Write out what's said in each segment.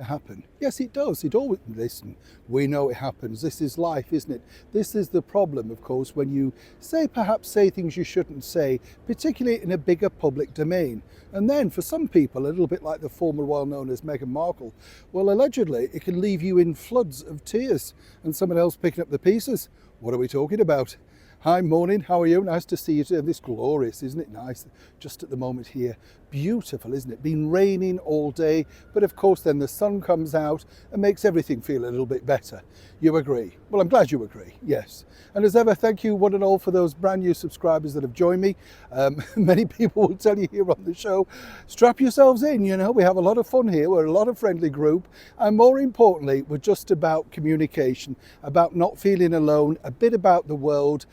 Happen. Yes, it does. It always, listen, we know it happens. This is life, isn't it? This is the problem, of course, when you perhaps say things you shouldn't say, particularly in a bigger public domain. And then for some people, a little bit like the former well known as Meghan Markle, well, allegedly, it can leave you in floods of tears and someone else picking up the pieces. What are we talking about? Hi, morning, how are you? Nice to see you today. This glorious, isn't it nice? Just at the moment here. Beautiful, isn't it? Been raining all day, but of course then the sun comes out and makes everything feel a little bit better. You agree? Well, I'm glad you agree, yes. And as ever, thank you one and all for those brand new subscribers that have joined me. Many people will tell you here on the show, strap yourselves in, you know, we have a lot of fun here. We're a lot of friendly group. And more importantly, we're just about communication, about not feeling alone, a bit about the world,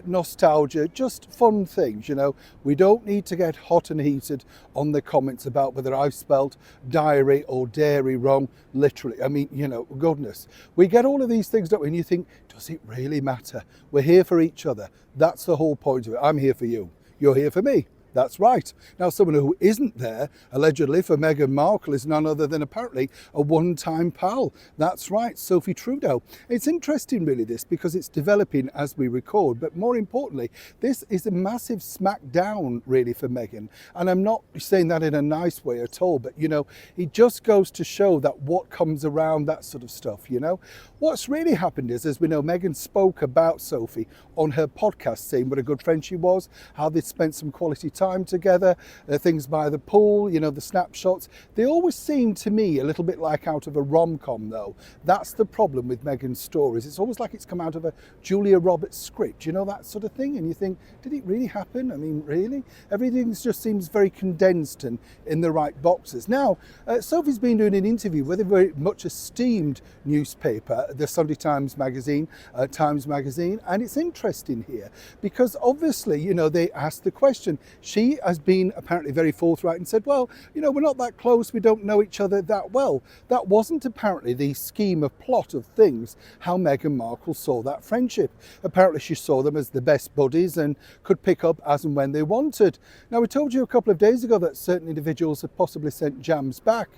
nostalgia, just fun things, you know. We don't need to get hot and heated on the comments about whether I spelt diary or dairy wrong, literally. I mean, you know, goodness. We get all of these things, don't we? And you think, does it really matter? We're here for each other. That's the whole point of it. I'm here for you. You're here for me. That's right. Now, someone who isn't there, allegedly, for Meghan Markle is none other than apparently a one-time pal. That's right, Sophie Trudeau. It's interesting, really, this, because it's developing as we record. But more importantly, this is a massive smackdown, really, for Meghan. And I'm not saying that in a nice way at all. But, you know, it just goes to show that what comes around, that sort of stuff, you know. What's really happened is, as we know, Meghan spoke about Sophie on her podcast, saying what a good friend she was, how they'd spent some quality time together, things by the pool, you know, the snapshots. They always seem to me a little bit like out of a rom-com, though. That's the problem with Meghan's stories. It's always like it's come out of a Julia Roberts script, you know, that sort of thing. And you think, did it really happen? I mean, really? Everything just seems very condensed and in the right boxes. Now, Sophie's been doing an interview with a very much esteemed newspaper, the Sunday Times magazine, Times magazine, and it's interesting here because obviously, you know, they asked the question. She has been apparently very forthright and said, well, you know, we're not that close, we don't know each other that well. That wasn't apparently the scheme of plot of things, how Meghan Markle saw that friendship. Apparently she saw them as the best buddies and could pick up as and when they wanted. Now, we told you a couple of days ago that certain individuals had possibly sent jams back.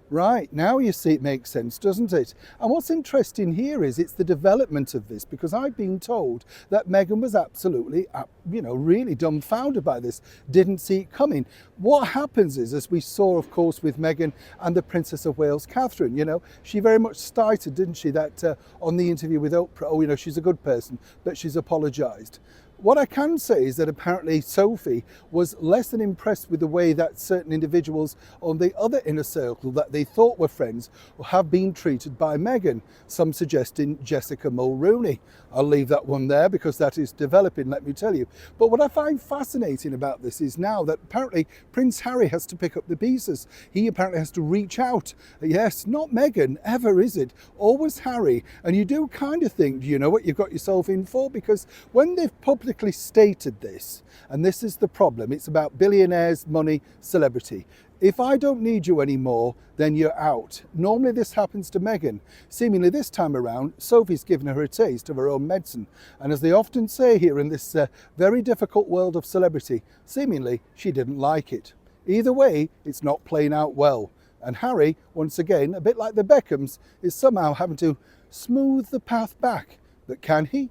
Right, now you see it makes sense, doesn't it? And what's interesting here is it's the development of this, because I've been told that Meghan was absolutely, you know, really dumbfounded by this, didn't see it coming. What happens is, as we saw, of course, with Meghan and the Princess of Wales, Catherine, you know, she very much started, didn't she, that on the interview with Oprah, oh, you know, she's a good person, but she's apologised. What I can say is that apparently Sophie was less than impressed with the way that certain individuals on the other inner circle that they thought were friends have been treated by Meghan, some suggesting Jessica Mulrooney. I'll leave that one there because that is developing, let me tell you. But what I find fascinating about this is now that apparently Prince Harry has to pick up the pieces. He apparently has to reach out. Yes, not Meghan, ever is it? Always Harry. And you do kind of think, do you know what you've got yourself in for? Because when they've publicly stated this, and this is the problem, it's about billionaires, money, celebrity. If I don't need you anymore, then you're out. Normally this happens to Meghan. Seemingly this time around, Sophie's given her a taste of her own medicine. And as they often say here in this very difficult world of celebrity, seemingly she didn't like it. Either way, it's not playing out well. And Harry, once again, a bit like the Beckhams, is somehow having to smooth the path back. But can he?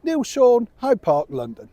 Neil Sean, Hyde Park, London.